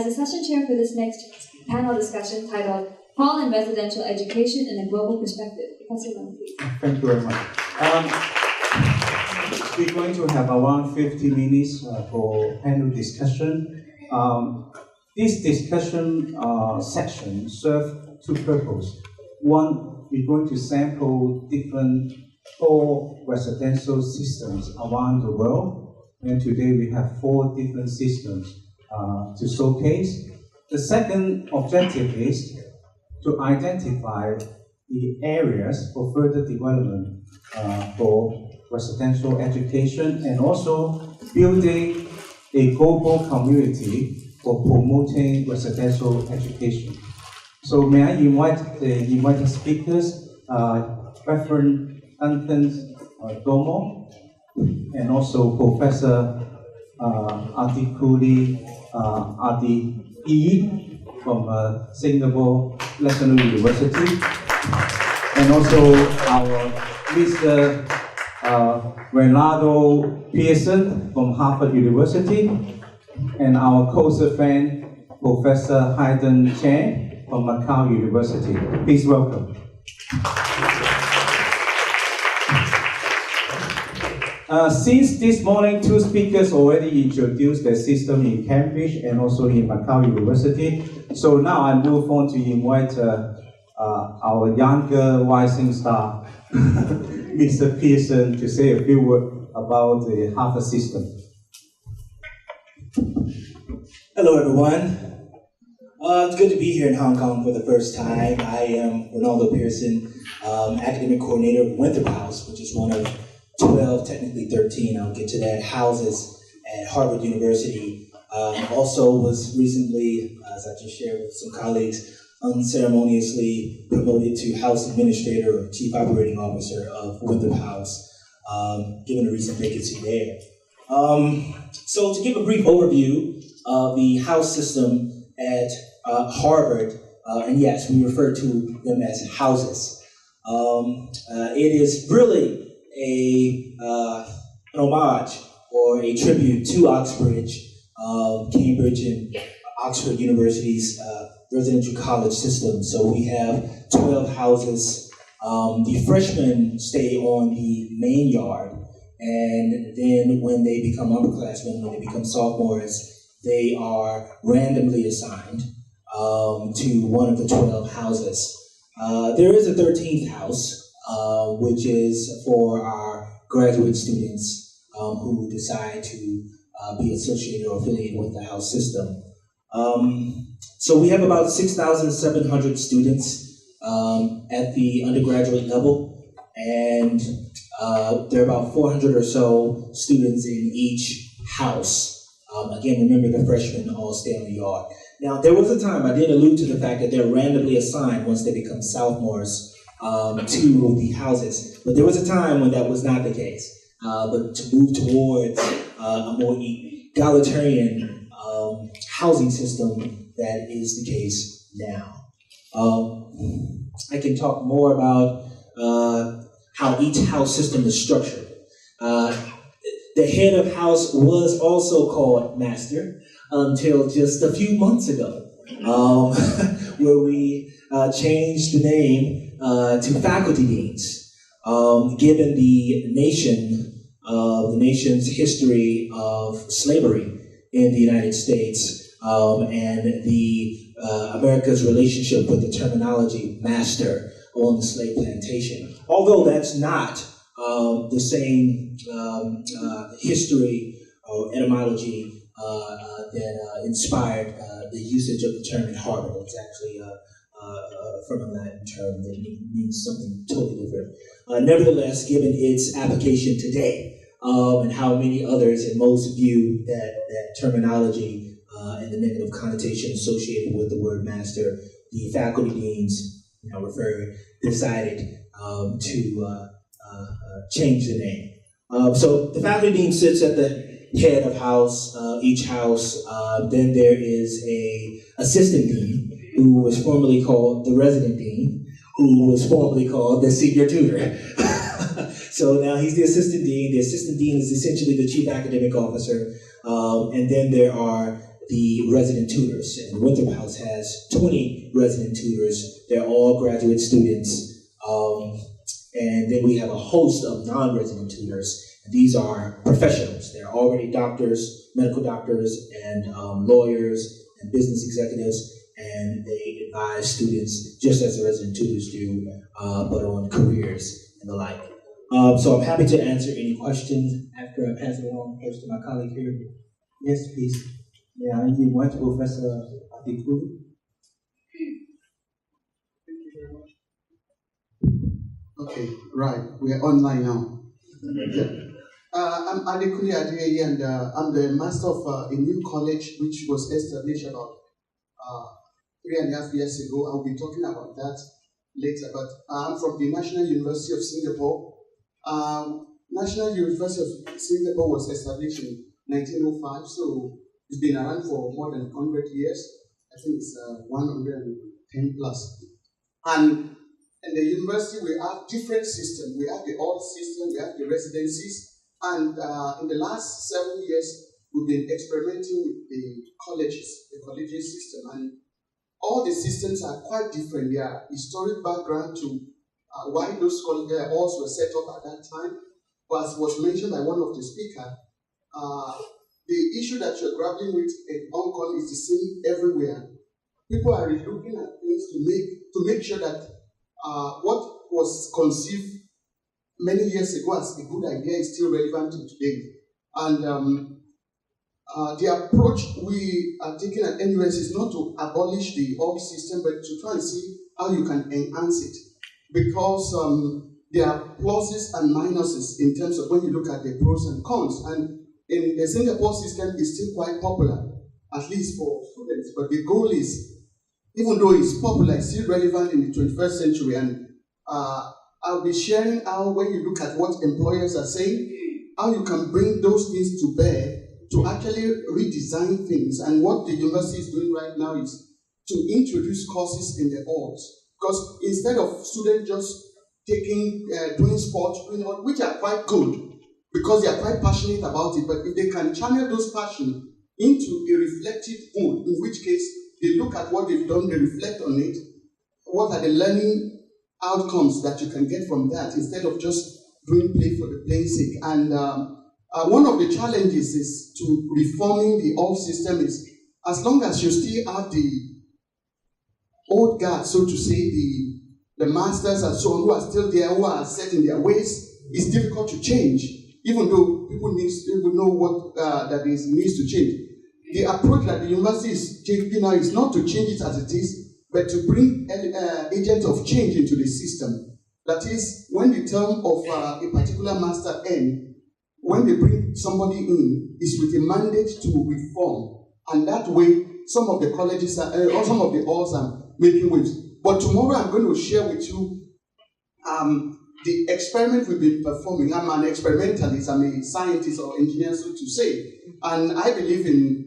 As a session chair for this next panel discussion titled Hall and Residential Education in a Global Perspective. Professor Leung, please. Thank you very much. We're going to have around 50 minutes for panel discussion. This discussion section serves two purposes. One, we're going to sample different four residential systems around the world. And today we have 4 different systems to showcase. The second objective is to identify the areas for further development for residential education and also building a global community for promoting residential education. So may I invite the speakers, Reverend Duncan Domo, and also Professor Adikuli Adi from Singapore National University, and also our Mr. Renato Pearson from Harvard University, and our closer friend, Professor Hayden Chen from Macau University. Please welcome. Since this morning, 2 speakers already introduced the system in Cambridge and also in Macau University. So now I move on to invite our younger rising star, Mr. Pearson, to say a few words about the Harvard system. Hello, everyone. It's good to be here in Hong Kong for the first time. I am Ronaldo Pearson, academic coordinator of Winthrop House, which is one of 12, technically 13, I'll get to that, houses at Harvard University. Also was recently, as I just shared with some colleagues, unceremoniously promoted to House Administrator or Chief Operating Officer of Winthrop House, given a recent vacancy there. So to give a brief overview of the House system at Harvard, and yes, we refer to them as houses. It is really an homage or a tribute to Oxbridge, Cambridge and Oxford University's residential college system. So we have 12 houses. The freshmen stay on the main yard, and then when they become upperclassmen, when they become sophomores, they are randomly assigned to one of the 12 houses. There is a 13th house, which is for our graduate students who decide to be associated or affiliated with the house system. So we have about 6,700 students at the undergraduate level, and there are about 400 or so students in each house. Again, remember the freshmen all stay on the yard. Now, there was a time, I did allude to the fact that they're randomly assigned once they become sophomores to the houses. But there was a time when that was not the case. But to move towards a more egalitarian housing system, that is the case now. I can talk more about how each house system is structured. The head of house was also called master until just a few months ago, where we changed the name to faculty deans, given the nation's history of slavery in the United States, and the America's relationship with the terminology master on the slave plantation. Although that's not the same history or etymology that inspired the usage of the term at Harvard. It's actually from a Latin term that means something totally different. Nevertheless, given its application today, and how many others and most view that terminology and the negative connotation associated with the word master, the faculty deans, decided to change the name. So the faculty dean sits at the head of house, each house. Then there is a assistant dean, who was formerly called the resident dean, who was formerly called the senior tutor. So now he's the assistant dean. The assistant dean is essentially the chief academic officer. And then there are the resident tutors. And Winthrop House has 20 resident tutors. They're all graduate students. And then we have a host of non-resident tutors. These are professionals. They're already doctors, medical doctors, and lawyers and business executives, and they advise students just as the resident tutors do, but on careers and the like. So I'm happy to answer any questions after I pass it along first to my colleague here. Yes, please. Yeah, I invite Professor Adikuri. Okay, right. We are online now. I'm Adekuni Adeyeye, and I'm the master of a new college which was established about 3.5 years ago. I'll be talking about that later. But I'm from the National University of Singapore. National University of Singapore was established in 1905, so it's been around for more than 100 years. I think it's 110 plus. And in the university, we have different systems. We have the old system, we have the residencies, and in the last 7 years, we've been experimenting with the colleges system, and all the systems are quite different. Their historic background to why those halls were set up at that time, but as was mentioned by one of the speakers, the issue that you're grappling with in Hong Kong is the same everywhere. People are looking at things to make sure that what was conceived many years ago as a good idea is still relevant to today. And the approach we are taking at NUS is not to abolish the old system, but to try and see how you can enhance it. Because there are pluses and minuses in terms of when you look at the pros and cons. And in the Singapore system, it's still quite popular, at least for students. But the goal is, even though it's popular, it's still relevant in the 21st century. And I'll be sharing how, when you look at what employers are saying, how you can bring those things to bear to actually redesign things. And what the university is doing right now is to introduce courses in the halls. Because instead of students just doing sports, which are quite good, because they are quite passionate about it, but if they can channel those passions into a reflective mode, in which case they look at what they've done, they reflect on it, what are the learning outcomes that you can get from that, instead of just doing play for the play's sake. And one of the challenges is to reforming the old system is, as long as you still have the old guard, so to say, the masters and so on, who are still there, who are set in their ways, it's difficult to change, even though people know what that needs to change. The approach that the university is taking now is not to change it as it is, but to bring agents of change into the system. That is, when the term of a particular master ends, when they bring somebody in, is with a mandate to reform. And that way, some of the colleges or some of the halls are making waves. But tomorrow I'm going to share with you the experiment we've been performing. I'm an experimentalist, I'm a scientist or engineer, so to say. And I believe in,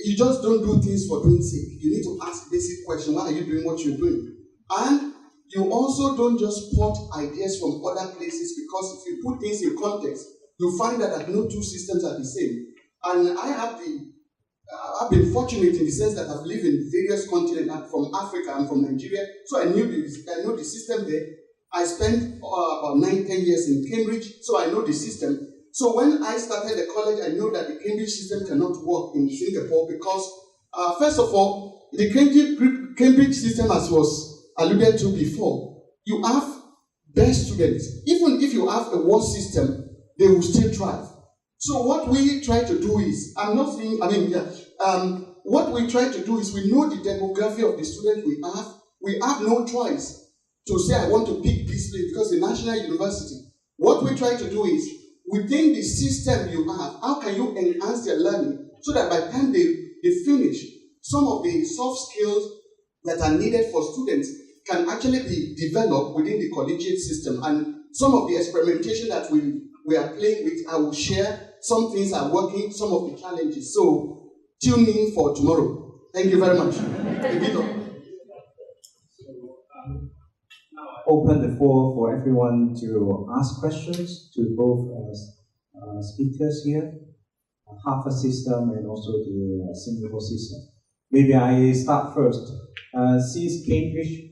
you just don't do things for doing sake. You need to ask basic questions. Why are you doing what you're doing? And you also don't just port ideas from other places, because if you put things in context, you find that no two systems are the same. And I've been fortunate in the sense that I've lived in various continents. I'm from Africa, I'm from Nigeria, so I know the system there. I spent about 9-10 years in Cambridge, so I know the system. So when I started the college, I know that the Cambridge system cannot work in Singapore because, first of all, the Cambridge system, as was alluded to before, you have best students. Even if you have a worse system, they will still thrive. So what we try to do is, what we try to do is, we know the demography of the students we have. We have no choice to say, I want to pick this place because the National University. What we try to do is, within the system you have, how can you enhance their learning so that by the time they finish, some of the soft skills that are needed for students can actually be developed within the collegiate system. And some of the experimentation that we are playing with, I will share. Some things are working, some of the challenges. So tune in for tomorrow. Thank you very much. Open the floor for everyone to ask questions to both speakers here. Harvard system and also the Singapore system. Maybe I start first. Since Cambridge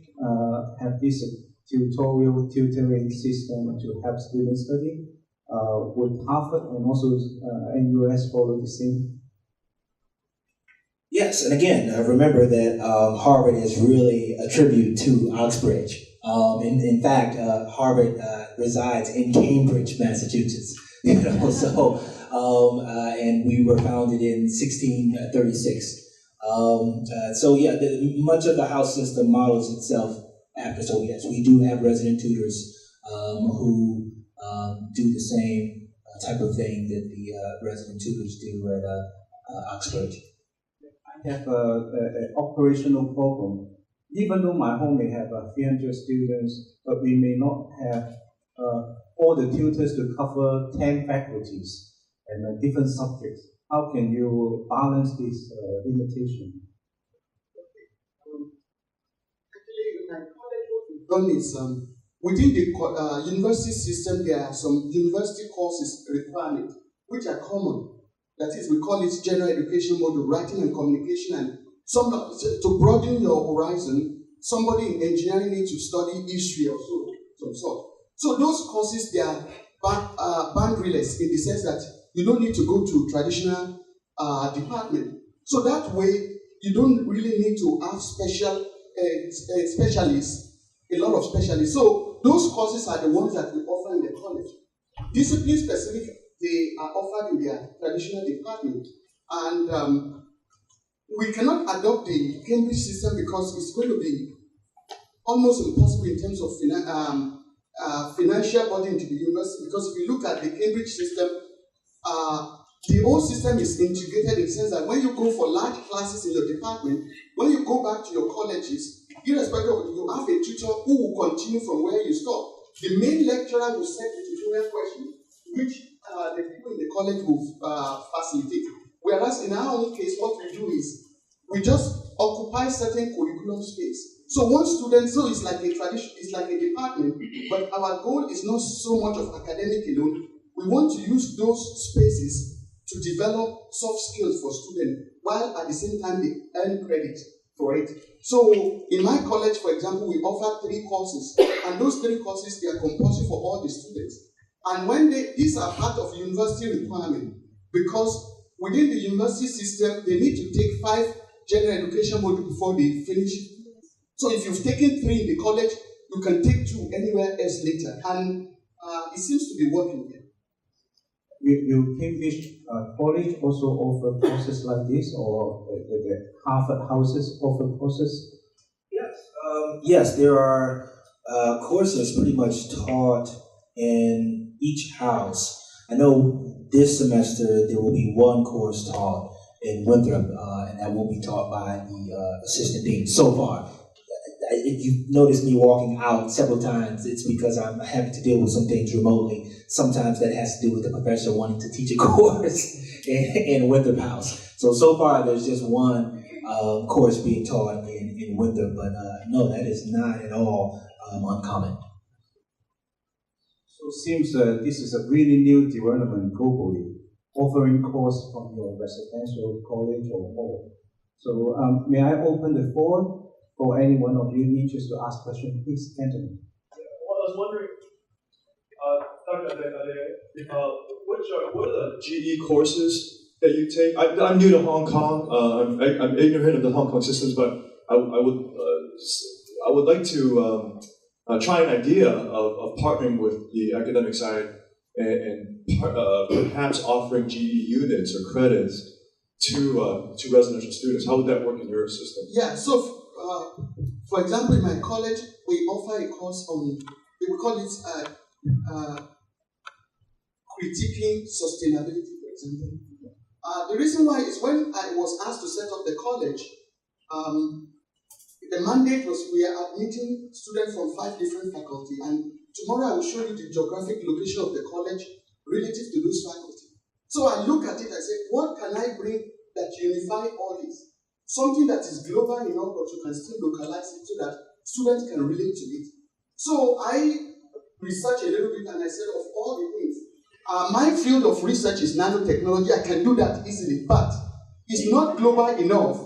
have this tutoring system to help students study, would Harvard and also NUS follow the same? Yes, and again, remember that Harvard is really a tribute to Oxbridge. In fact, Harvard resides in Cambridge, Massachusetts. And we were founded in 1636. Much of the house system models itself after. So yes, we do have resident tutors who do the same type of thing that the resident tutors do at Oxbridge. I have an operational problem. Even though my home may have 300 students, but we may not have all the tutors to cover 10 faculties and different subjects. How can you balance this limitation? Actually, in my college, what we've done is within the university system, there are some university courses requirements which are common. That is, we call it general education module, writing and communication, and to broaden your horizon, somebody in engineering needs to study history or some sort. So those courses, they are boundaryless in the sense that you don't need to go to traditional department. So that way, you don't really need to have specialists, a lot of specialists. So those courses are the ones that we offer in the college. Discipline specific, they are offered in their traditional department. And we cannot adopt the Cambridge system because it's going to be almost impossible in terms of financial burden to the university. Because if you look at the Cambridge system, the whole system is integrated in the sense that when you go for large classes in your department, when you go back to your colleges, irrespective of, you have a tutor who will continue from where you stop. The main lecturer will set the tutorial question, which the people in the college will facilitate. Whereas in our own case, what we do is we just occupy certain curriculum space. So one student, so it's like a tradition, it's like a department, but our goal is not so much of academic alone. We want to use those spaces to develop soft skills for students, while at the same time they earn credit for it. So in my college, for example, we offer 3 courses, and those 3 courses, they are compulsory for all the students. And when these are part of university requirement, because within the university system, they need to take 5 general education modules before they finish. So if you've taken 3 in the college, you can take 2 anywhere else later. And it seems to be working here. Will Cambridge College also offer courses like this, or the Harvard houses offer courses? Yes. Yes, there are courses pretty much taught in each house. I know this semester there will be 1 course taught in Winthrop, and that will be taught by the assistant dean so far. If you've noticed me walking out several times, it's because I'm having to deal with some things remotely. Sometimes that has to do with the professor wanting to teach a course in Winthrop House. So far there's just 1 course being taught in Winthrop, but no, that is not at all uncommon. So it seems this is a really new development globally, offering course from your residential college or more. So may I open the floor for any one of you interested to ask questions? Please, Anthony. Well, I was wondering, what are the GE courses that you take? I'm new to Hong Kong. I'm ignorant of the Hong Kong systems, but I would like to try an idea of partnering with the academic side and perhaps offering GE units or credits to residential students. How would that work in your system? Yeah, so for example, in my college, we offer a course on, we call it critiquing sustainability, for example. The reason why is when I was asked to set up the college, the mandate was we are admitting students from 5 different faculties, and tomorrow I will show you the geographic location of the college relative to those faculties. So I look at it, I say, what can I bring that unify all this? Something that is global enough, but you can still localize it so that students can relate to it. So I researched a little bit and I said, of all the things, My field of research is nanotechnology. I can do that easily, but it's not global enough.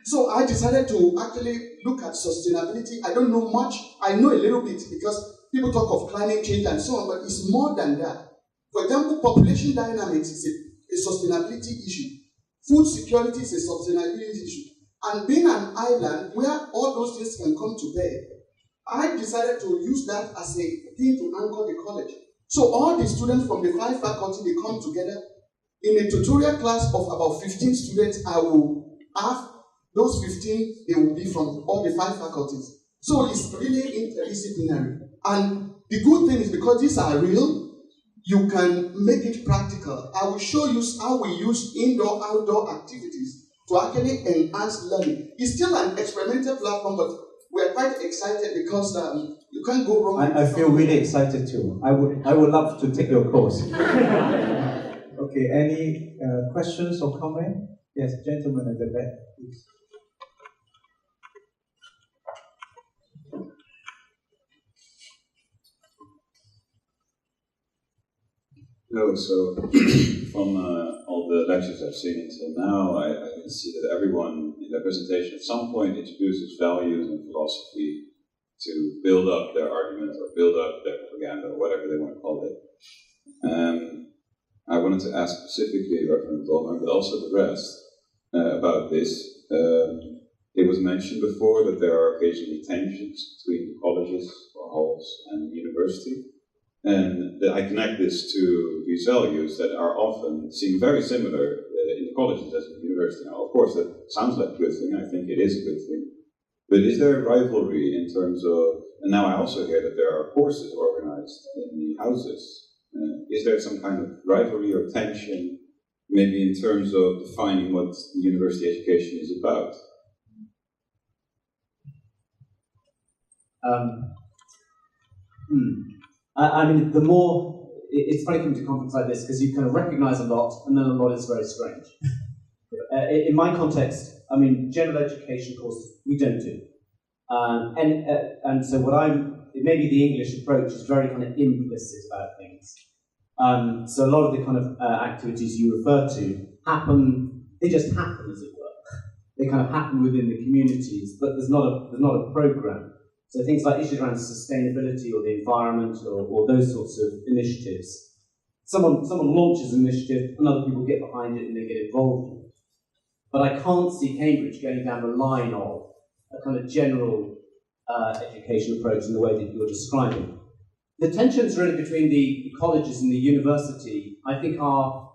So I decided to actually look at sustainability. I don't know much. I know a little bit because people talk of climate change and so on, but it's more than that. For example, population dynamics is a sustainability issue. Food security is a sustainability issue. And being an island where all those things can come to bear, I decided to use that as a thing to anchor the college. So all the students from the 5 faculty, they come together. In a tutorial class of about 15 students, I will have those 15, they will be from all the 5 faculties. So it's really interdisciplinary. And the good thing is because these are real, you can make it practical. I will show you how we use indoor-outdoor activities to actually enhance learning. It's still an experimental platform, but we're quite excited because you can't go wrong. I feel really excited too. I would love to take your course. Okay, any questions or comment? Yes, gentlemen at the back, please. No, so from all the lectures I've seen until now, I can see that everyone in their presentation at some point introduces values and philosophy to build up their argument or build up their propaganda or whatever they want to call it. I wanted to ask specifically Reverend Dolman, but also the rest, about this. It was mentioned before that there are occasionally tensions between the colleges or halls and the university. And I connect this to these values that are often seen very similar in the colleges as in the university. Now, of course, that sounds like a good thing. I think it is a good thing. But is there a rivalry in terms of, and now I also hear that there are courses organized in the houses. Is there some kind of rivalry or tension, maybe in terms of defining what the university education is about? I mean, the more, it's funny coming to a conference like this because you kind of recognize a lot and then a lot is very strange. In my context, I mean, general education courses, we don't do. And so maybe the English approach is very kind of implicit about things. So a lot of the kind of activities you refer to they just happen, as it were. They kind of happen within the communities, but there's not a program. So things like issues around sustainability or the environment or those sorts of initiatives. Someone launches an initiative and other people get behind it and they get involved in it. But I can't see Cambridge going down the line of a kind of general education approach in the way that you're describing. The tensions really between the colleges and the university, I think, are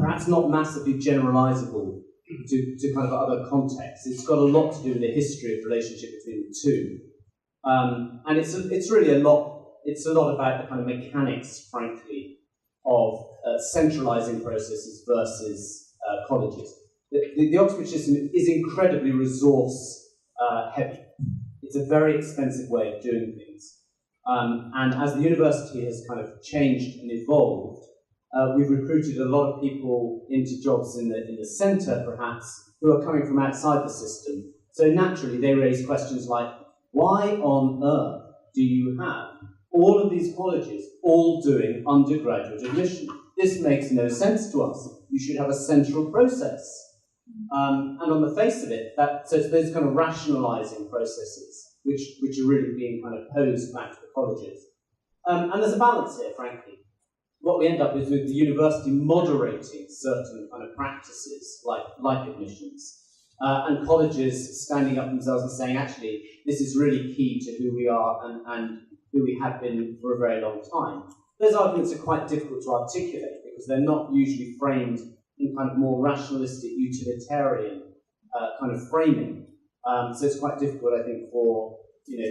perhaps not massively generalizable to kind of other contexts. It's got a lot to do with the history of the relationship between the two. And it's really a lot about the kind of mechanics, frankly, of centralizing processes versus colleges. The Oxbridge system is incredibly resource heavy. It's a very expensive way of doing things. And as the university has kind of changed and evolved, we've recruited a lot of people into jobs in the centre, perhaps, who are coming from outside the system. So naturally, they raise questions like, why on earth do you have all of these colleges all doing undergraduate admission? This makes no sense to us. You should have a central process. And on the face of it, so it's those kind of rationalising processes which are really being kind of posed back to the colleges. And there's a balance here, frankly. What we end up is with the university moderating certain kind of practices like admissions. And colleges standing up themselves and saying, actually, this is really key to who we are and who we have been for a very long time. Those arguments are quite difficult to articulate because they're not usually framed in kind of more rationalistic, utilitarian kind of framing. So it's quite difficult, I think, for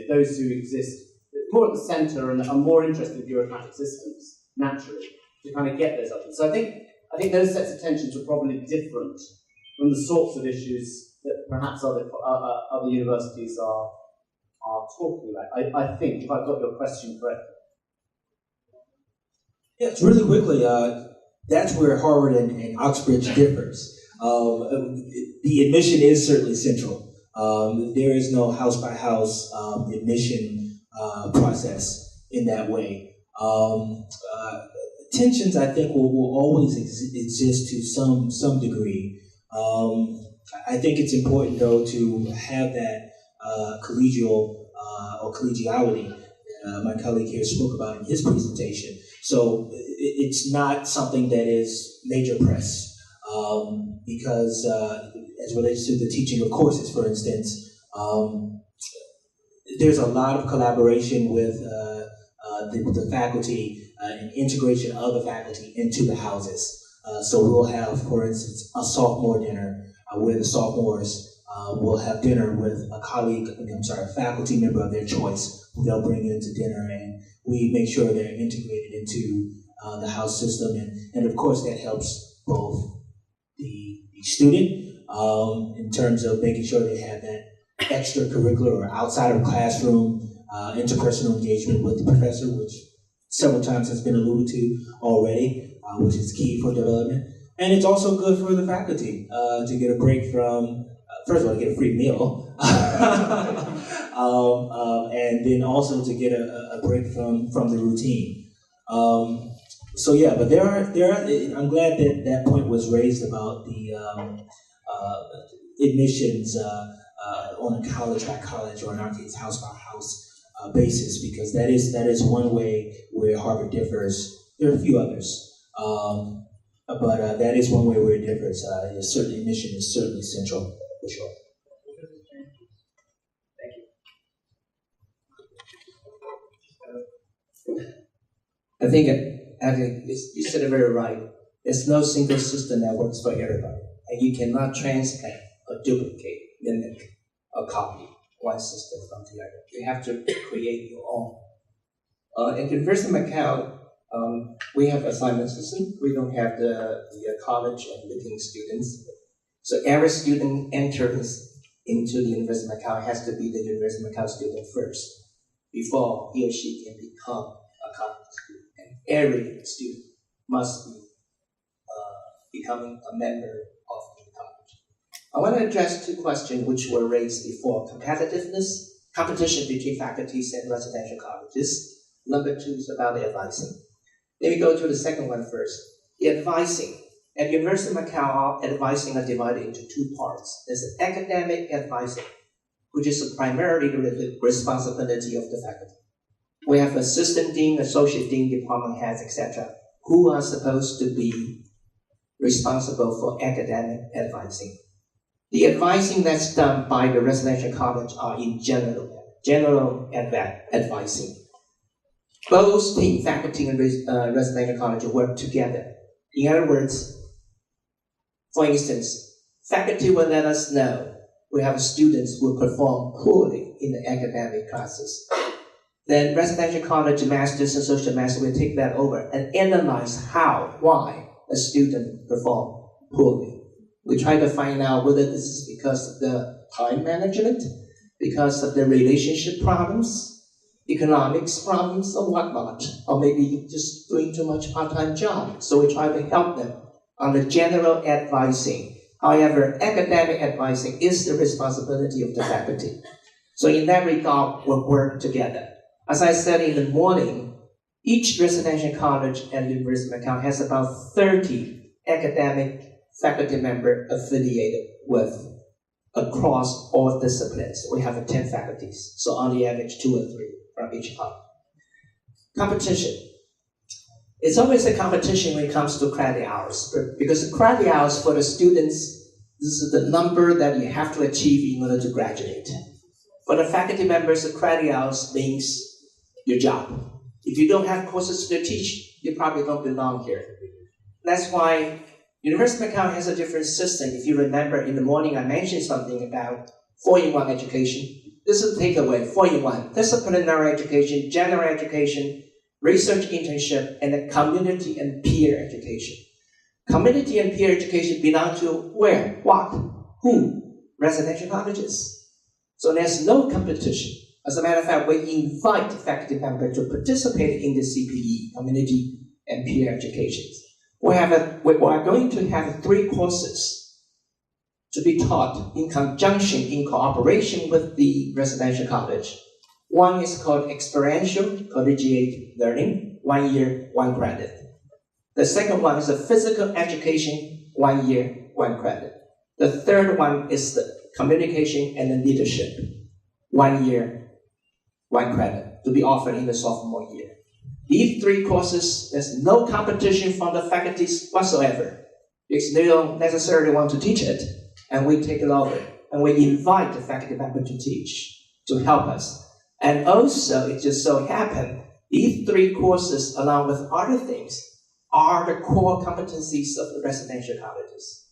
those who exist more at the centre and are more interested in bureaucratic systems, naturally, to kind of get those arguments. So I think those sets of tensions are probably different from the sorts of issues that perhaps other universities are talking about. I think, if I've got your question correct. Yes, really quickly, that's where Harvard and Oxbridge differs. The admission is certainly central. There is no house-by-house admission process in that way. tensions, I think, will always exist to some degree. I think it's important, though, to have that collegial or collegiality. My colleague here spoke about in his presentation. So it's not something that is major press, because as relates to the teaching of courses, for instance, there's a lot of collaboration with the faculty and integration of the faculty into the houses. So we'll have, for instance, a sophomore dinner where the sophomores will have dinner with a faculty member of their choice who they'll bring into dinner, and we make sure they're integrated into the house system, and of course that helps both the student in terms of making sure they have that extracurricular or outside of classroom interpersonal engagement with the professor, which several times has been alluded to already, which is key for development. And it's also good for the faculty to get a break from, first of all, to get a free meal, and then also to get a break from the routine. So yeah, but there are. I'm glad that point was raised about the admissions on a college by college, or in our case, house by house basis, because that is one way where Harvard differs. There are a few others. But that is one way where it differs. Certainly, admission is certainly central, for sure. I think you said it very right. There's no single system that works for everybody, and you cannot transplant or duplicate, mimic, or copy one system from the other. You have to create your own. In University of Macau, we have assignment system. We don't have the college and living students. So every student enters into the University of Macau has to be the University of Macau student first, before he or she can become a college student. And every student must be becoming a member of the college. I want to address two questions which were raised before: competitiveness, competition between faculties and residential colleges. Number two is about the advising. Let me go to the second one first. The advising. At University of Macau, advising are divided into two parts. There's an academic advising, which is primarily the responsibility of the faculty. We have assistant dean, associate dean, department heads, etc., who are supposed to be responsible for academic advising. The advising that's done by the residential college are in general advising. Both team faculty and residential college work together. In other words, for instance, faculty will let us know we have students who perform poorly in the academic classes. Then residential college masters and social masters will take that over and analyze why a student performed poorly. We try to find out whether this is because of the time management, because of the relationship problems, economics problems, or whatnot, or maybe just doing too much part-time job. So we try to help them on the general advising. However, academic advising is the responsibility of the faculty. So in that regard, we'll work together. As I said in the morning, each residential college at the University of Macau has about 30 academic faculty members affiliated with across all disciplines. We have 10 faculties, so on the average 2 or 3 from each college. Competition. It's always a competition when it comes to credit hours, because the credit hours for the students, this is the number that you have to achieve in order to graduate. For the faculty members, the credit hours means your job. If you don't have courses to teach, you probably don't belong here. That's why University of Macau has a different system. If you remember, in the morning I mentioned something about 4-in-1 education. This is the takeaway, 4-in-1. Disciplinary education, general education, research internship, and the community and peer education. Community and peer education belong to where, what, who? Residential colleges. So there's no competition. As a matter of fact, we invite faculty members to participate in the CPE, community and peer education. We are going to have 3 courses to be taught in conjunction, in cooperation with the residential college. One is called experiential collegiate learning, 1 year, 1 credit. The second one is the physical education, 1 year, 1 credit. The third one is the communication and the leadership, 1 year, 1 credit, to be offered in the sophomore year. These 3 courses, there's no competition from the faculties whatsoever, because they don't necessarily want to teach it, and we take it over. And we invite the faculty member to teach, to help us. And also, it just so happened, these 3 courses, along with other things, are the core competencies of the residential colleges.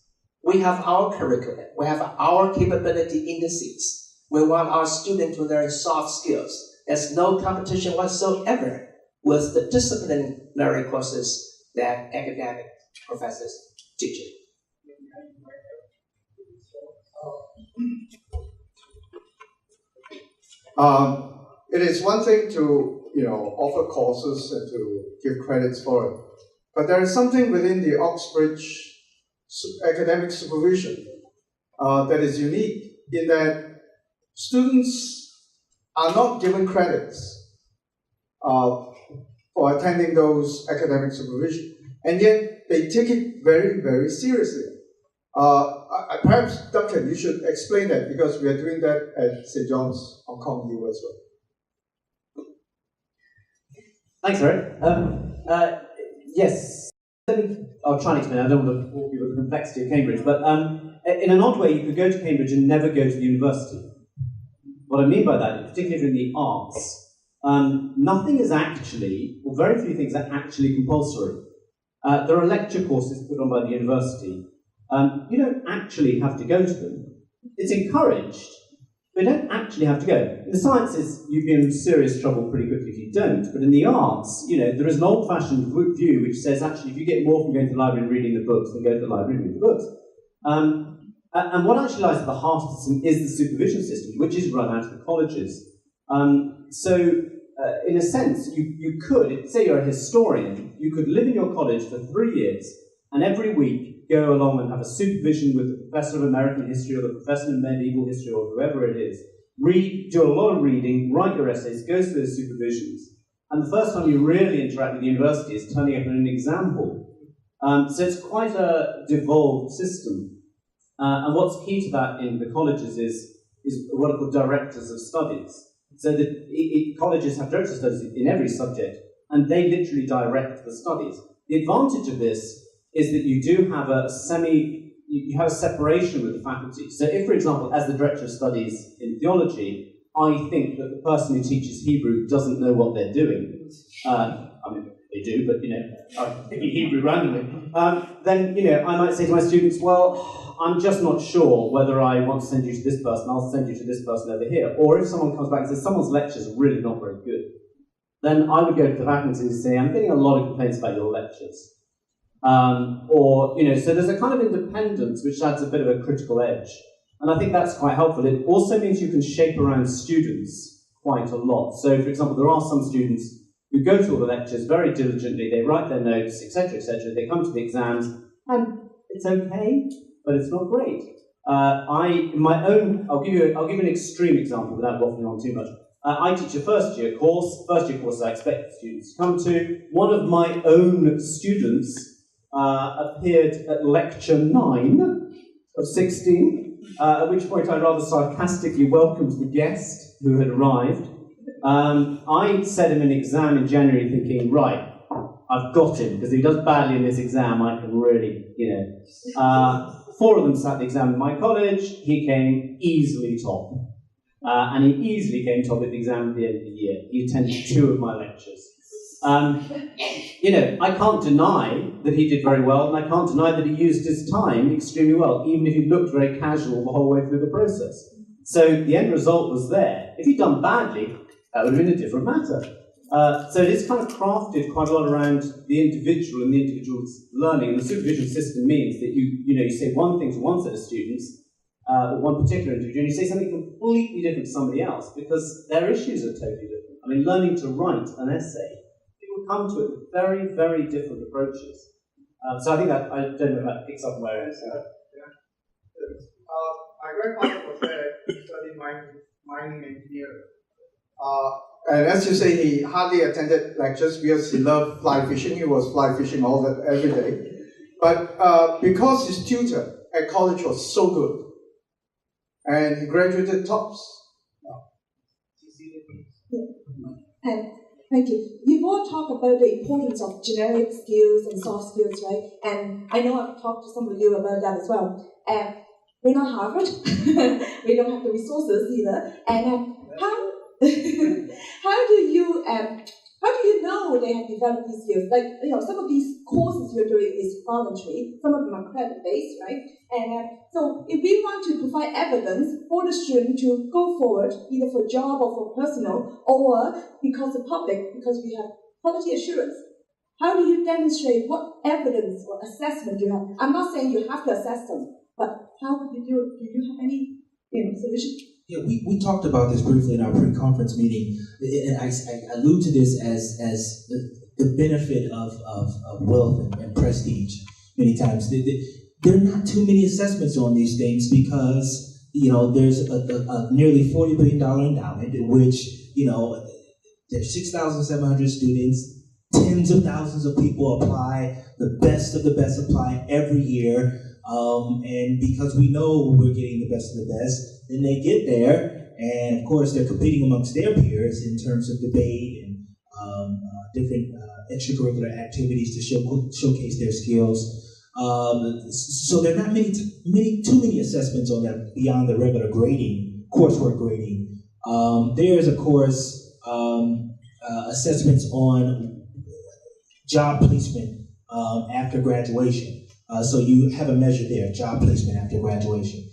We have our curriculum, we have our capability indices. We want our students to learn soft skills. There's no competition whatsoever with the disciplinary courses that academic professors teach. It is one thing to offer courses and to give credits for it, but there is something within the Oxbridge academic supervision that is unique in that students are not given credits for attending those academic supervision, and yet they take it very, very seriously. Perhaps, Duncan, you should explain that, because we are doing that at St. John's Hong Kong U as well. Thanks, Eric. Yes, I'll try and explain. I don't want to bore you with the complexity of Cambridge, but in an odd way, you could go to Cambridge and never go to the university. What I mean by that, particularly in the arts, nothing is actually, or very few things are actually compulsory. There are lecture courses put on by the university. You don't actually have to go to them. It's encouraged, but you don't actually have to go. In the sciences, you'd be in serious trouble pretty quickly if you don't. But in the arts, there is an old-fashioned view which says, actually, if you get more from going to the library and reading the books, then go to the library and read the books. And what actually lies at the heart of the system is the supervision system, which is run out of the colleges. In a sense, you could, say you're a historian, you could live in your college for 3 years, and every week go along and have a supervision with the professor of American history or the professor of medieval history or whoever it is. Do a lot of reading, write your essays, go through those supervisions. And the first time you really interact with the university is turning up in an exam hall. So it's quite a devolved system. And what's key to that in the colleges is what are called directors of studies. So that colleges have directors of studies in every subject, and they literally direct the studies. The advantage of this is that you do have you have a separation with the faculty. So if, for example, as the director of studies in theology, I think that the person who teaches Hebrew doesn't know what they're doing, they do, but, I'm thinking Hebrew randomly, then, I might say to my students, well, I'm just not sure whether I want to send you to this person, I'll send you to this person over here. Or if someone comes back and says, someone's lectures are really not very good, then I would go to the faculty and say, I'm getting a lot of complaints about your lectures. So there's a kind of independence which adds a bit of a critical edge. And I think that's quite helpful. It also means you can shape around students quite a lot. So, for example, there are some students who go through all the lectures very diligently, they write their notes, etc., etc., they come to the exams, and it's okay, but it's not great. I'll give you an extreme example without waffling on too much. I teach a first year course I expect students to come to. One of my own students appeared at lecture 9 of 16, at which point I rather sarcastically welcomed the guest who had arrived. I set him an exam in January thinking, right, I've got him, because if he does badly in this exam, I can really, 4 of them sat the exam in my college, he came easily top. And he easily came top at the exam at the end of the year. He attended 2 of my lectures. I can't deny that he did very well, and I can't deny that he used his time extremely well, even if he looked very casual the whole way through the process. So the end result was there. If he'd done badly, that would have been a different matter. So it is kind of crafted quite a lot around the individual and the individual's learning. And the supervision system means that you say one thing to one set of students, or one particular individual, and you say something completely different to somebody else, because their issues are totally different. I mean, learning to write an essay, people come to it with very, very different approaches. So I think that, I don't know if that picks up where it's at. My grandfather was a studying mining engineer. And as you say, he hardly attended lectures because he loved fly fishing. He was fly fishing every day. But because his tutor at college was so good, and he graduated tops. And thank you. You've all talked about the importance of generic skills and soft skills, right? And I know I've talked to some of you about that as well. We're not Harvard. We don't have the resources either. And how do you know they have developed these skills? Like, some of these courses you're doing is voluntary. Some of them are credit-based, right? And so if we want to provide evidence for the student to go forward, either for job or for personal, or because the public, because we have quality assurance, how do you demonstrate what evidence or assessment you have? I'm not saying you have to assess them, but how would you do it? Do you have any solution? Yeah, we talked about this briefly in our pre-conference meeting, and I allude to this as the benefit of wealth and prestige many times. There are not too many assessments on these things because, there's a nearly $40 billion endowment in which, there's 6,700 students, tens of thousands of people apply, the best of the best apply every year, and because we know we're getting the best of the best, then they get there, and of course they're competing amongst their peers in terms of debate and different extracurricular activities to showcase their skills. So there are not too many assessments on that beyond the regular grading, coursework grading. There's of course assessments on job placement after graduation. So you have a measure there, job placement after graduation.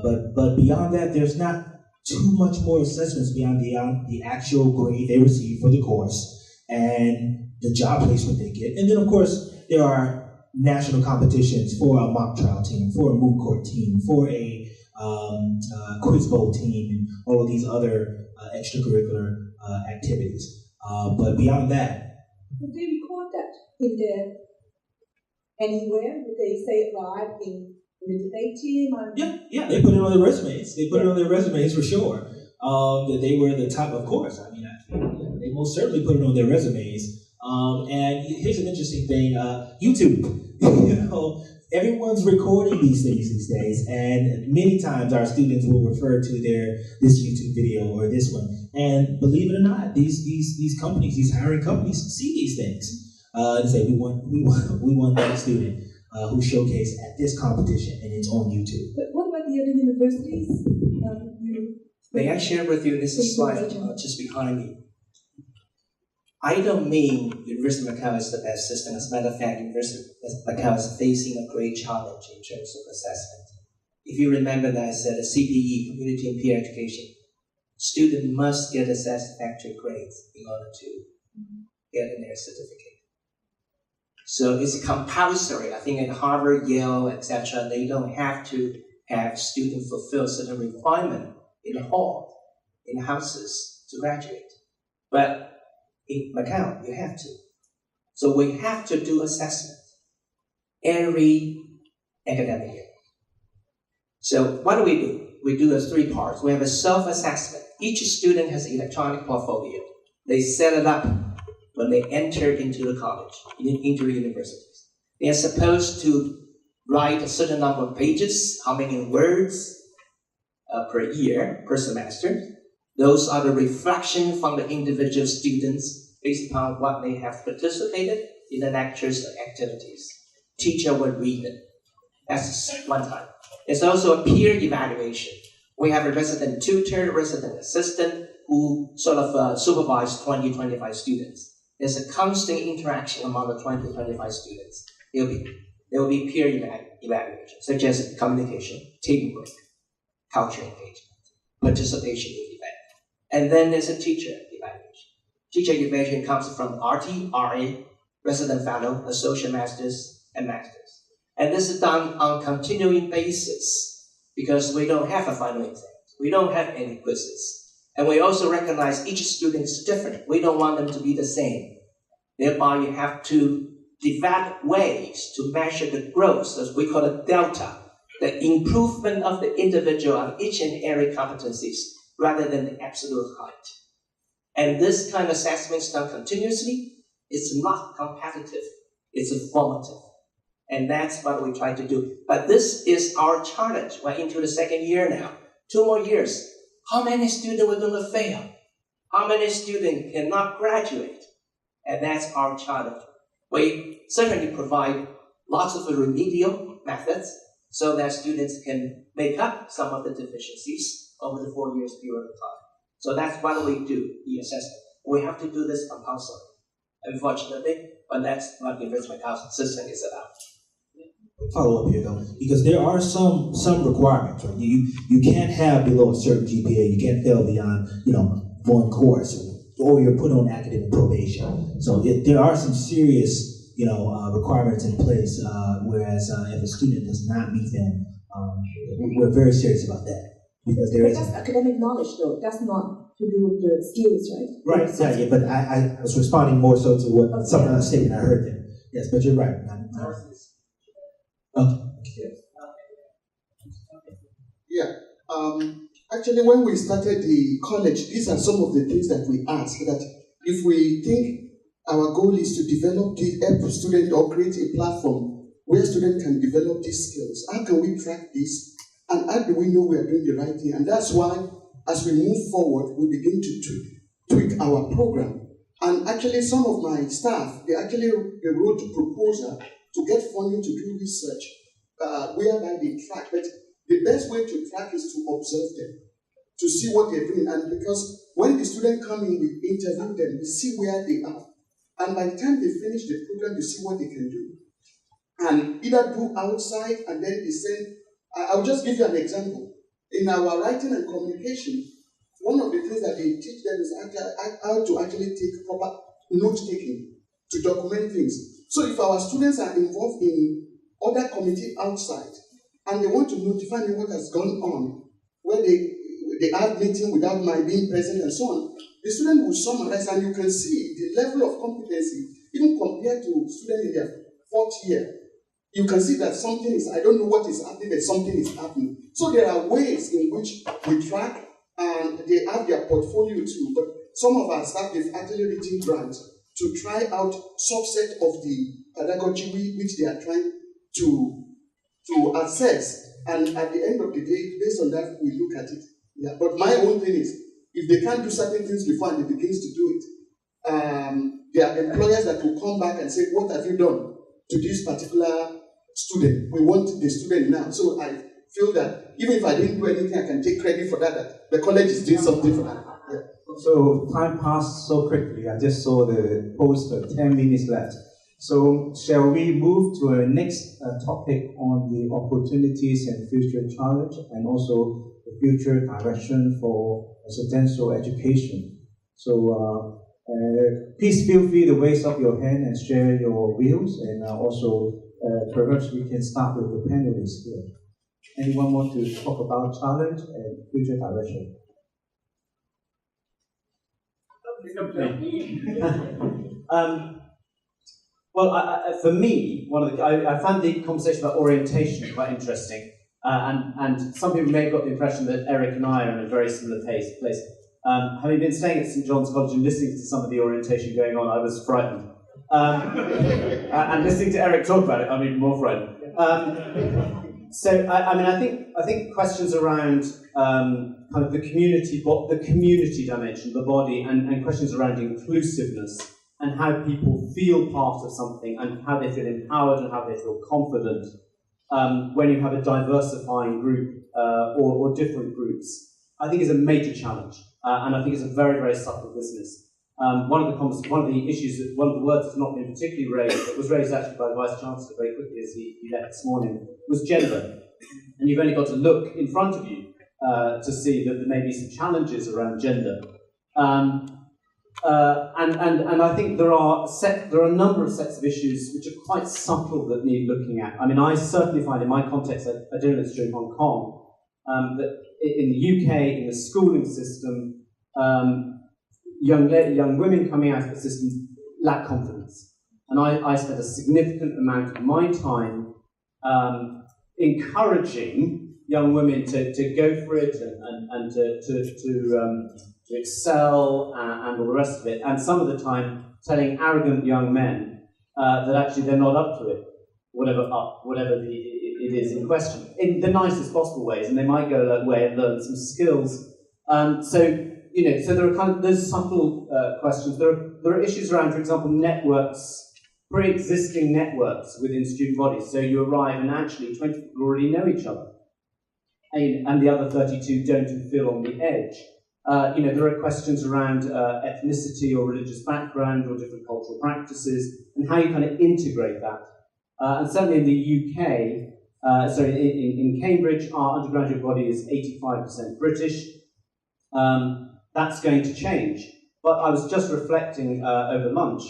But beyond that, there's not too much more assessments beyond the actual grade they receive for the course and the job placement they get. And then, of course, there are national competitions for a mock trial team, for a moot court team, for a quiz bowl team, and all of these other extracurricular activities. But beyond that, would they record that in their anywhere? Would they say it live in the debate team? Yeah, they put it on their resumes. They put it on their resumes for sure. That they were the top, of course. I mean, they most certainly put it on their resumes. And here's an interesting thing: YouTube. Everyone's recording these things these days, and many times our students will refer to this YouTube video or this one. And believe it or not, these companies, these hiring companies, see these things and say, we want that student who showcased at this competition, and it's on YouTube. But what about the other universities? May I share with you this slide just behind me? I don't mean University of Macau is the best system. As a matter of fact, University of Macau is facing a great challenge in terms of assessment. If you remember that I said a CPE, Community and Peer Education, students must get assessed factory grades in order to get in their certificate. So it's compulsory. I think at Harvard, Yale, etc., they don't have to have students fulfill certain requirement in the hall, in houses to graduate. But in Macau, you have to. So we have to do assessment every academic year. So what do? We do as 3 parts. We have a self-assessment. Each student has an electronic portfolio. They set it up when they enter into the college, into the universities. They are supposed to write a certain number of pages, how many words per year, per semester. Those are the reflection from the individual students based upon what they have participated in the lectures and activities. Teacher will read it. That's one time. There's also a peer evaluation. We have a resident tutor, resident assistant who sort of supervise 20, 25 students. There's a constant interaction among the 20, 25 students. There will be peer evaluation, such as communication, teamwork, culture engagement, participation in event. And then there's a teacher evaluation. Teacher evaluation comes from RT, RA, resident fellow, associate masters, and masters. And this is done on a continuing basis because we don't have a final exam. We don't have any quizzes. And we also recognize each student is different. We don't want them to be the same. Thereby, you have to develop ways to measure the growth, as we call it delta, the improvement of the individual on each and every competencies rather than the absolute height. And this kind of assessment is done continuously. It's not competitive, it's formative. And that's what we try to do. But this is our challenge. We're into the second year now. 2 more years. How many students are going to fail? How many students cannot graduate? And that's our challenge. We certainly provide lots of remedial methods so that students can make up some of the deficiencies over the 4 years period of time. So that's what we do, the assessment. We have to do this compulsory, unfortunately, but that's what the investment house system is about. Follow up here though, because there are some requirements, right? You can't have below a certain GPA, you can't fail beyond, one course, or you're put on academic probation. So there are some serious, requirements in place, whereas if a student does not meet them, we're very serious about that. Because there but is that's academic knowledge though, that's not to do with the skills, right? Right, yeah, but I was responding more so to what some statement I heard there. Yes, but you're right. Yeah. Actually, when we started the college, these are some of the things that we asked. That if we think our goal is to develop help student or create a platform where students can develop these skills, how can we track this? And how do we know we are doing the right thing? And that's why, as we move forward, we begin to tweak our program. And actually, some of my staff, they wrote a proposal to get funding to do research, whereby they track. But the best way to track is to observe them, to see what they're doing. And because when the students come in, we interview them, we see where they are. And by the time they finish the program, you see what they can do. And either do outside, and then they send. I'll just give you an example. In our writing and communication, one of the things that they teach them is how to actually take proper note-taking, to document things. So if our students are involved in other committee outside, and they want to notify me what has gone on, where they have meeting without my being present and so on, the student will summarize, and you can see the level of competency, even compared to students in their 4th year. You can see that something is, I don't know what is happening, but something is happening. So there are ways in which we track, and they have their portfolio too. But some of our staff, they've actually written grants to try out subset of the pedagogy which they are trying to assess. And at the end of the day, based on that, we look at it. Yeah. But my own thing is, if they can't do certain things before and they begins to do it, there are employers that will come back and say, what have you done to this particular student? We want the student now. So I feel that even if I didn't do anything, I can take credit for that the college is doing something for that. Yeah. So time passed so quickly. I just saw the poster, 10 minutes left. So shall we move to our next topic on the opportunities and future challenge, and also the future direction for residential education? So please feel free to raise up your hand and share your views, and also perhaps we can start with the panelists here. Anyone want to talk about challenge and future direction? Well, for me, I found the conversation about orientation quite interesting, and some people may have got the impression that Eric and I are in a very similar place. Having been staying at St John's College and listening to some of the orientation going on, I was frightened. And listening to Eric talk about it, I'm even more frightened. So, I think questions around kind of the community dimension, the body, and questions around inclusiveness and how people feel part of something and how they feel empowered and how they feel confident when you have a diversifying group or different groups, I think is a major challenge. And I think it's a very, very subtle business. One of the words that's not been particularly raised, that was raised actually by the Vice Chancellor very quickly as he left this morning, was gender. And you've only got to look in front of you to see that there may be some challenges around gender. And I think there are a number of sets of issues which are quite subtle that need looking at. I mean, I certainly find in my context, I don't know if it's true in Hong Kong, that in the UK, in the schooling system, young women coming out of the system lack confidence. And I spent a significant amount of my time encouraging young women to go for it and to excel and all the rest of it, and some of the time telling arrogant young men that actually they're not up to it, whatever it is in question, in the nicest possible ways, and they might go away and learn some skills. So there are kind of those subtle questions. There are issues around, for example, networks, pre-existing networks within student bodies. So you arrive and actually 20 people already know each other, and the other 32 don't and feel on the edge. There are questions around ethnicity or religious background or different cultural practices and how you kind of integrate that. And certainly in the UK, in Cambridge, our undergraduate body is 85% British. That's going to change. But I was just reflecting over lunch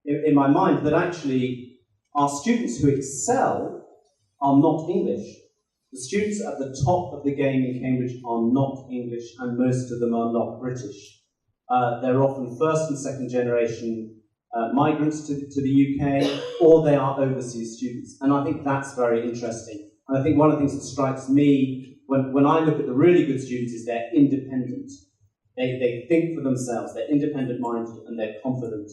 in my mind that actually our students who excel are not English. The students at the top of the game in Cambridge are not English, and most of them are not British. They're often first and second generation migrants to the UK, or they are overseas students. And I think that's very interesting. And I think one of the things that strikes me when I look at the really good students is they're independent. They think for themselves, they're independent-minded, and they're confident.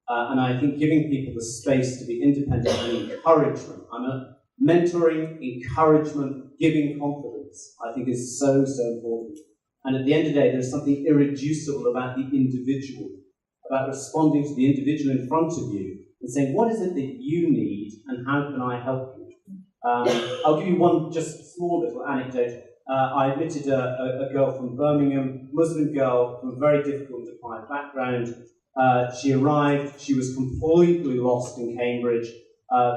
And I think giving people the space to be independent and encouragement, mentoring, encouragement, giving confidence, I think is so, so important. And at the end of the day, there's something irreducible about the individual, about responding to the individual in front of you and saying, what is it that you need and how can I help you? I'll give you one just small little anecdote. I admitted a girl from Birmingham, Muslim girl from a very difficult and deprived background. She arrived, she was completely lost in Cambridge,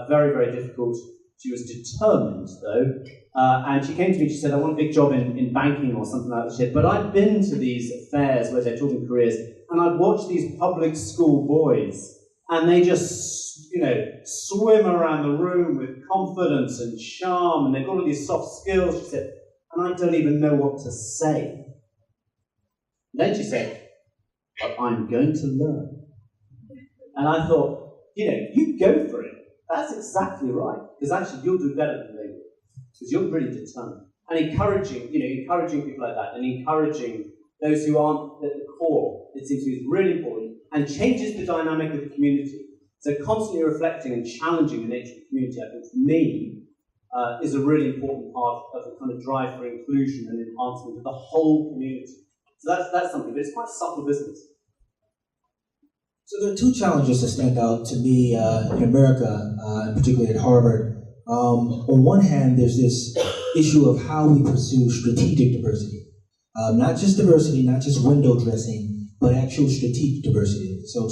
very, very difficult. She was determined, though, and she came to me, she said, I want a big job in banking or something like that. She said, but I've been to these affairs where they're talking careers, and I've watched these public school boys, and they just, swim around the room with confidence and charm, and they've got all these soft skills. She said, and I don't even know what to say. Then she said, but I'm going to learn. And I thought, you go for it. That's exactly right, because actually you'll do better than they will, because you're really determined. And encouraging people like that, and encouraging those who aren't at the core, it seems to me is really important, and changes the dynamic of the community. So constantly reflecting and challenging the nature of the community, I think, for me, is a really important part of the kind of drive for inclusion and enhancement of the whole community. So that's something, but it's quite subtle business. So there are two challenges that stand out to me in America, and particularly at Harvard. On one hand, there's this issue of how we pursue strategic diversity. Not just diversity, not just window dressing, but actual strategic diversity. So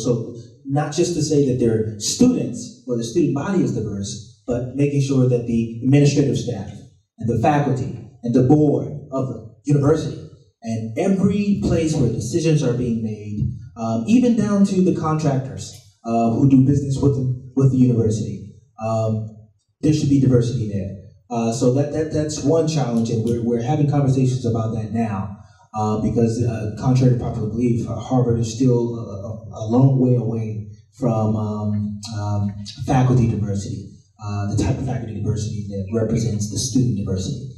not just to say that their students or the student body is diverse, but making sure that the administrative staff and the faculty and the board of the university and every place where decisions are being made, even down to the contractors who do business with the university, there should be diversity there. So that's one challenge, and we're having conversations about that now, because contrary to popular belief, Harvard is still a long way away from faculty diversity, the type of faculty diversity that represents the student diversity.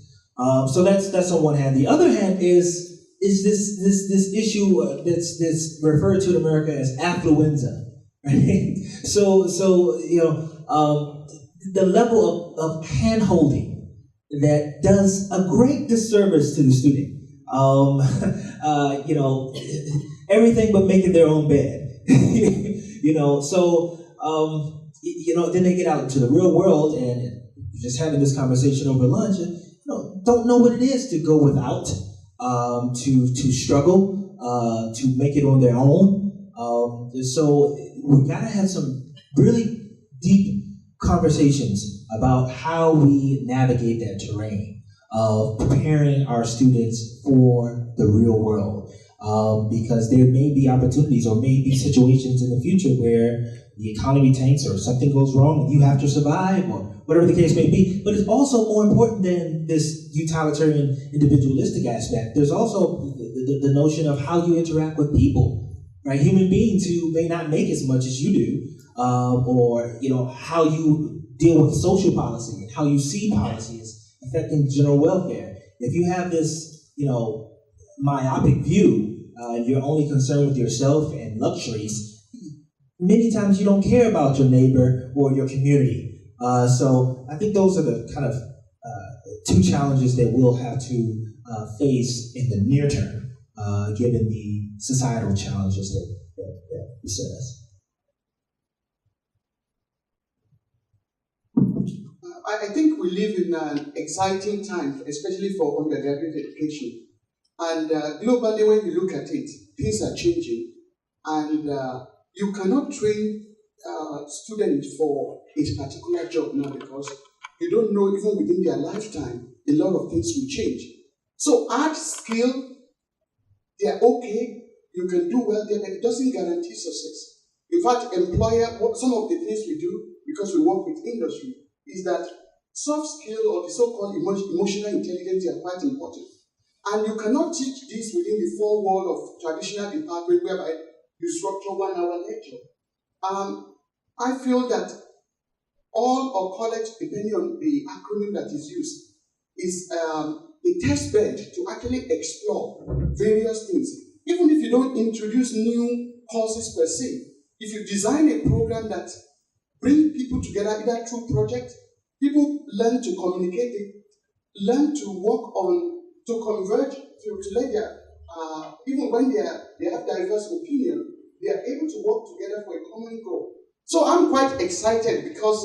So that's on one hand. The other hand is this issue that's referred to in America as affluenza, right? So the level of hand-holding that does a great disservice to the student. Everything but making their own bed. Then they get out into the real world and just having this conversation over lunch, don't know what it is to go without, to struggle, to make it on their own. So we've got to have some really deep conversations about how we navigate that terrain of preparing our students for the real world. Because there may be opportunities or may be situations in the future where the economy tanks or something goes wrong and you have to survive or whatever the case may be. But it's also more important than this utilitarian individualistic aspect. There's also the notion of how you interact with people, right? Human beings who may not make as much as you do, or how you deal with social policy and how you see policies affecting general welfare. If you have this, myopic view, you're only concerned with yourself and luxuries, many times you don't care about your neighbor or your community. So I think those are the kind of two challenges that we'll have to face in the near term, given the societal challenges that beset us. I think we live in an exciting time, especially for undergraduate education. And globally, when you look at it, things are changing. And you cannot train students for a particular job now because you don't know even within their lifetime, a lot of things will change. So art skill, they're okay, you can do well there, but it doesn't guarantee success. In fact, some of the things we do, because we work with industry, is that soft skill or the so-called emotional intelligence are quite important. And you cannot teach this within the four walls of traditional department whereby you structure 1 hour lecture. I feel that all or college, depending on the acronym that is used, is a test bed to actually explore various things. Even if you don't introduce new courses per se, if you design a program that brings people together either through project, people learn to communicate, learn to work on, to converge, to let their, even when they have diverse opinion, they are able to work together for a common goal. So I'm quite excited because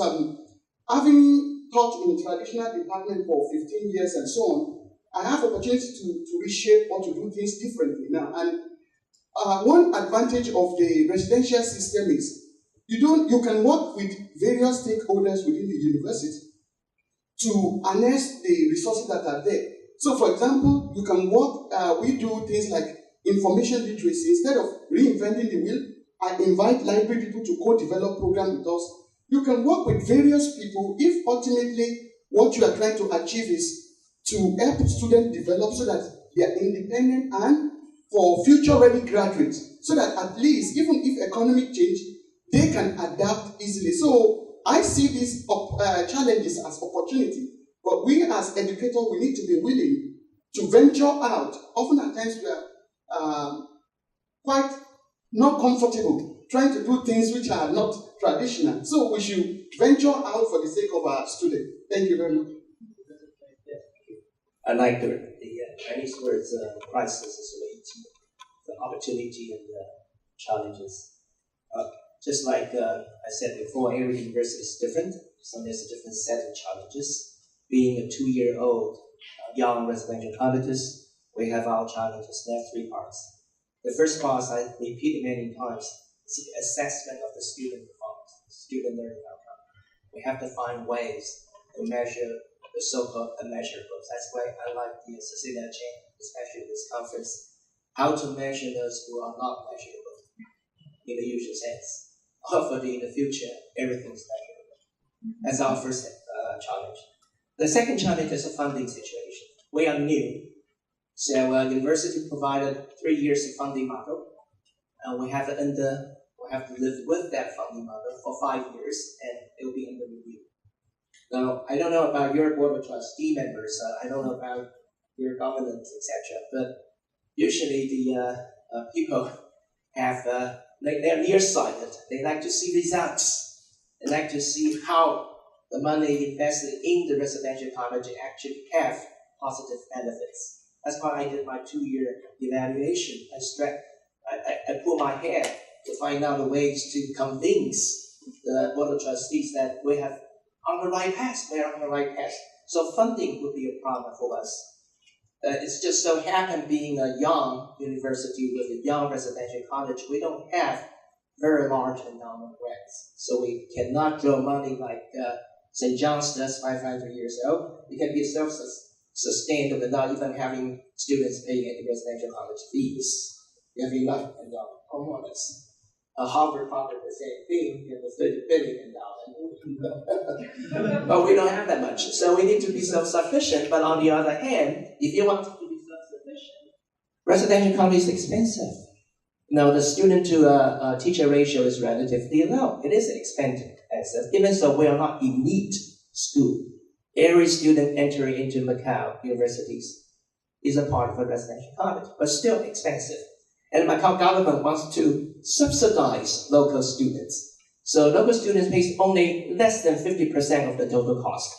having taught in traditional department for 15 years and so on, I have opportunity to reshape or to do things differently now. And one advantage of the residential system is you can work with various stakeholders within the university to harness the resources that are there. So for example, you can work, we do things like information literacy. Instead of reinventing the wheel, I invite library people to co-develop programs with us. You can work with various people if ultimately what you are trying to achieve is to help students develop so that they are independent and for future-ready graduates, so that at least, even if economic change, they can adapt easily. So I see these challenges as opportunity, but we as educators, we need to be willing to venture out. Often at times we are quite not comfortable trying to do things which are not traditional. So we should venture out for the sake of our students. Thank you very much. I like the Chinese words, crisis is the opportunity and the challenges. Just like I said before, every university is different, so there's a different set of challenges. Being a 2-year-old young residential colleges, we have our challenges. There are 3 parts. The first part, I repeated many times, is the assessment of the student performance, student learning outcome. We have to find ways to measure the so-called unmeasurables. That's why I like the Cecilia Cheng, especially this conference, how to measure those who are not measurable in the usual sense. Hopefully in the future, everything's measurable. That's our first challenge. The second challenge is the funding situation. We are new, so university provided 3 years of funding model. We have to live with that funding model for 5 years, and it will be under review. Now, I don't know about your board of trustee members. I don't know about your governance, etc. But usually the people have they're nearsighted. They like to see results. They like to see how the money invested in the residential college actually have positive benefits. That's why I did my 2-year evaluation. I pulled my hair to find out the ways to convince the board of trustees that we have on the right path. We're on the right path. So funding would be a problem for us. It's just so happened being a young university with a young residential college, we don't have very large endowment grants. So we cannot draw money like St. John's does 500 years ago. It can be self-sustained without even having students paying any residential college fees. You have enough endowment homeowners. Harvard probably the same thing, the 30 billion endowment. But we don't have that much. So we need to be self-sufficient. But on the other hand, if you want to be self-sufficient, residential college is expensive. Now the student to teacher ratio is relatively low. It is expensive. access. Even so, we are not elite school. Every student entering into Macau universities is a part of a residential college, but still expensive. And the Macau government wants to subsidize local students. So local students pay only less than 50% of the total cost.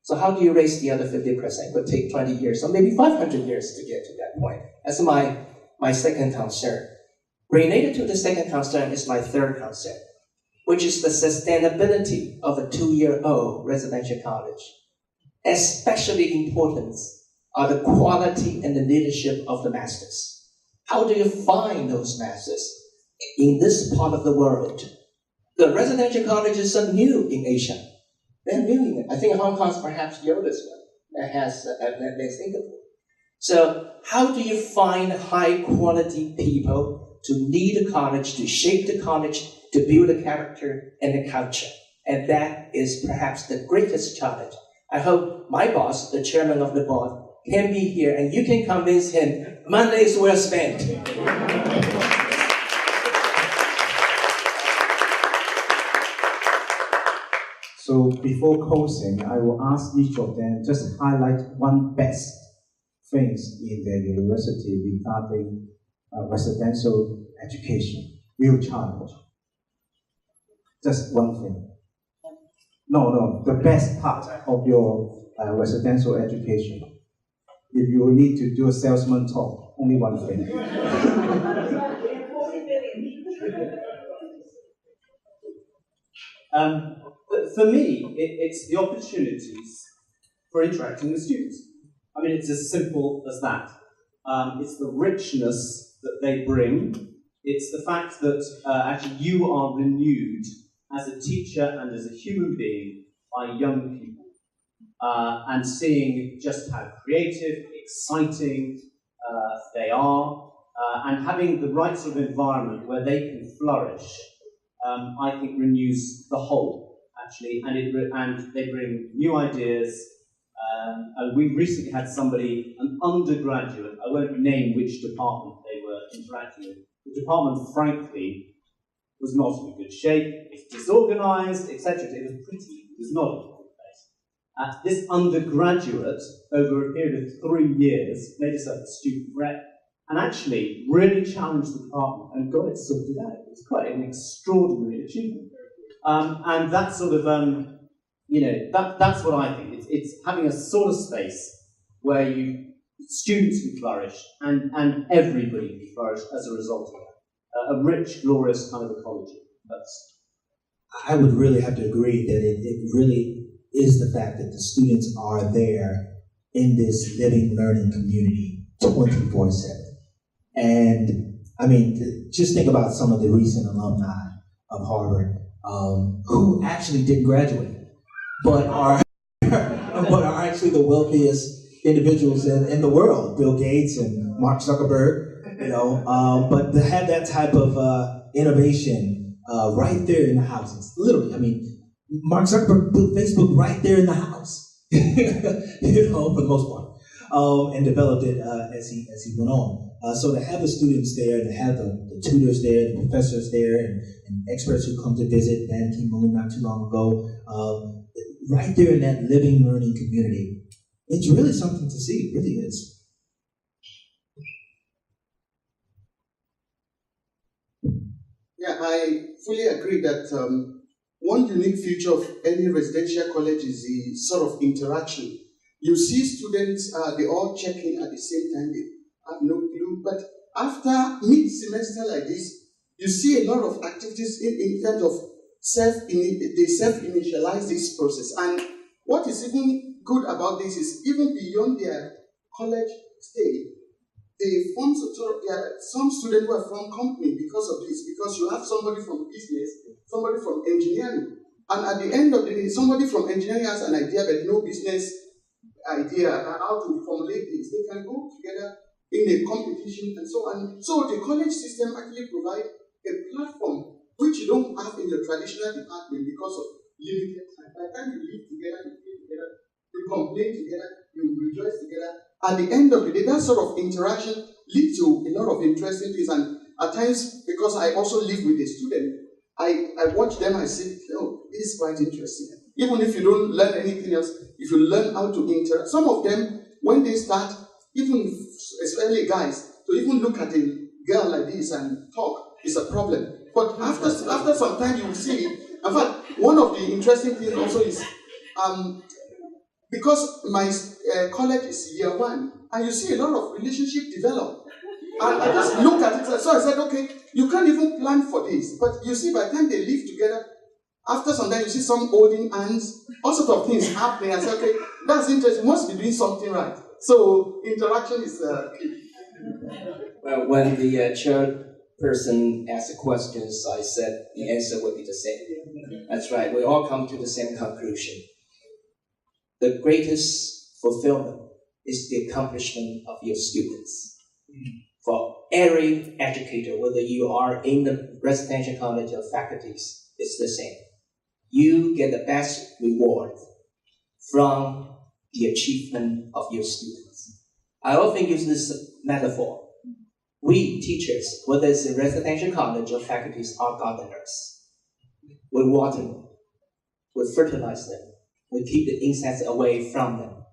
So how do you raise the other 50%? It could take 20 years, or maybe 500 years to get to that point. That's my second concern. Related to the second concern is my third concern, which is the sustainability of a 2-year-old residential college. Especially important are the quality and the leadership of the masters. How do you find those masters in this part of the world? The residential colleges are new in Asia. They're new in it. I think Hong Kong is perhaps the oldest one that has that Singapore. So how do you find high quality people to lead the college, to shape the college, to build the character and the culture? And that is perhaps the greatest challenge. I hope my boss, the chairman of the board, can be here and you can convince him Monday is well spent. So before closing, I will ask each of them just highlight one best things in their university regarding residential education. Real challenge. Just one thing. No, the best part of your residential education. If you need to do a salesman talk, only one thing. For me, it's the opportunities for interacting with students. I mean, it's as simple as that. It's the richness that they bring. It's the fact that actually you are renewed as a teacher and as a human being by young people. And seeing just how creative, exciting they are, and having the right sort of environment where they can flourish, I think renews the whole, actually, and they bring new ideas. And we recently had somebody, an undergraduate, I won't name which department they were interacting with. The department, frankly, was not in good shape, it was disorganized, etc. It was not a good place. This undergraduate, over a period of 3 years, made herself a student rep and actually really challenged the department and got it sorted out. It was quite an extraordinary achievement. And that sort of, that's what I think. It's having a sort of space where students can flourish and everybody can flourish as a result of that. A rich, glorious kind of ecology. I would really have to agree that it really is the fact that the students are there in this living, learning community 24/7. And I mean, just think about some of the recent alumni of Harvard who actually didn't graduate, but are actually the wealthiest individuals in the world. Bill Gates and Mark Zuckerberg, but to have that type of innovation right there in the houses, literally. I mean, Mark Zuckerberg built Facebook right there in the house, for the most part, and developed it as he went on. So to have the students there, to have the tutors there, the professors there, and experts who come to visit, Ban Ki-moon not too long ago, right there in that living, learning community, it's really something to see. It really is. Yeah, I fully agree that one unique feature of any residential college is the sort of interaction. You see students, they all check in at the same time, they have no clue, but after mid-semester like this, you see a lot of activities in terms of they self-initialize this process. And what is even good about this is even beyond their college stay, they form some students who have formed company because of this, because you have somebody from business, somebody from engineering, and at the end of the day, somebody from engineering has an idea but no business idea how to formulate this. They can go together in a competition and so on. So the college system actually provides a platform which you don't have in your traditional department because of limited time. By the time you live together, you play together, you complain together, you rejoice together. At the end of the day, that sort of interaction leads to a lot of interesting things. And at times, because I also live with a student, I watch them, I say, is quite interesting. Even if you don't learn anything else, if you learn how to interact, some of them, when they start, even especially guys, to even look at a girl like this and talk is a problem. But after some time, you will see. In fact, one of the interesting things also is because my college is year 1, and you see a lot of relationship develop. And I just look at it, so I said, okay, you can't even plan for this. But you see, by the time they live together, after some time, you see some holding hands, all sorts of things happening. I said, okay, that's interesting. You must be doing something right. So interaction is key. Well, when the chairperson asked the questions, I said the answer would be the same. That's right. We all come to the same conclusion. The greatest fulfillment is the accomplishment of your students. For every educator, whether you are in the residential college or faculties, it's the same. You get the best reward from the achievement of your students. I often use this metaphor. We teachers, whether it's in residential college or faculties, are gardeners. We water them, we fertilize them, we keep the insects away from them,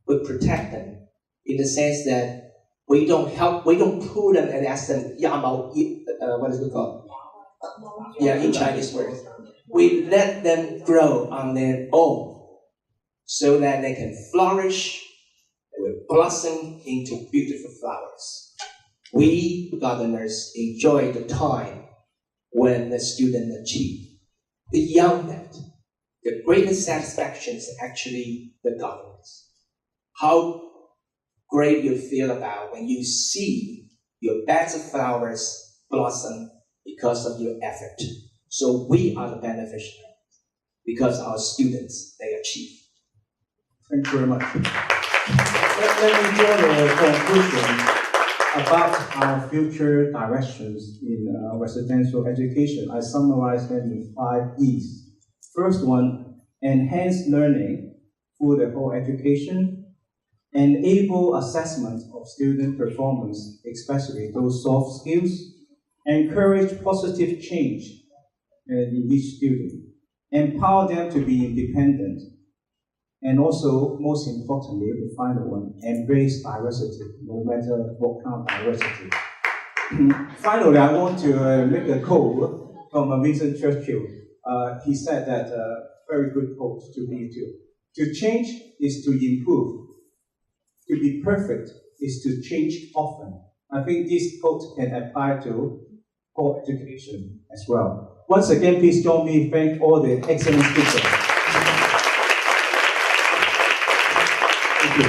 we protect them in the sense that we don't pull them and ask them, what is it called? Yeah, in Chinese words. We let them grow on their own so that they can flourish, they will blossom into beautiful flowers. We gardeners enjoy the time when the student achieve. Beyond that, the greatest satisfaction is actually the gardeners. How great you feel about when you see your beds of flowers blossom because of your effort. So we are the beneficiaries because our students, they achieve. Thank you very much. Let me draw a conclusion about our future directions in residential education. I summarize them in 5 E's. First one, enhance learning through the whole education, enable assessment of student performance, especially those soft skills, encourage positive change in each student, empower them to be independent, and also, most importantly, the final one, embrace diversity, no matter what kind of diversity. Finally, I want to make a quote from Winston Churchill. He said that, very good quote to me too. To change is to improve. To be perfect is to change often. I think this quote can apply to core education as well. Once again, please join me in thanking all the excellent speakers. Thank you.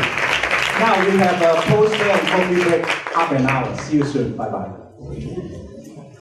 Now we have a post-day and coffee break, half an hour. See you soon. Bye-bye.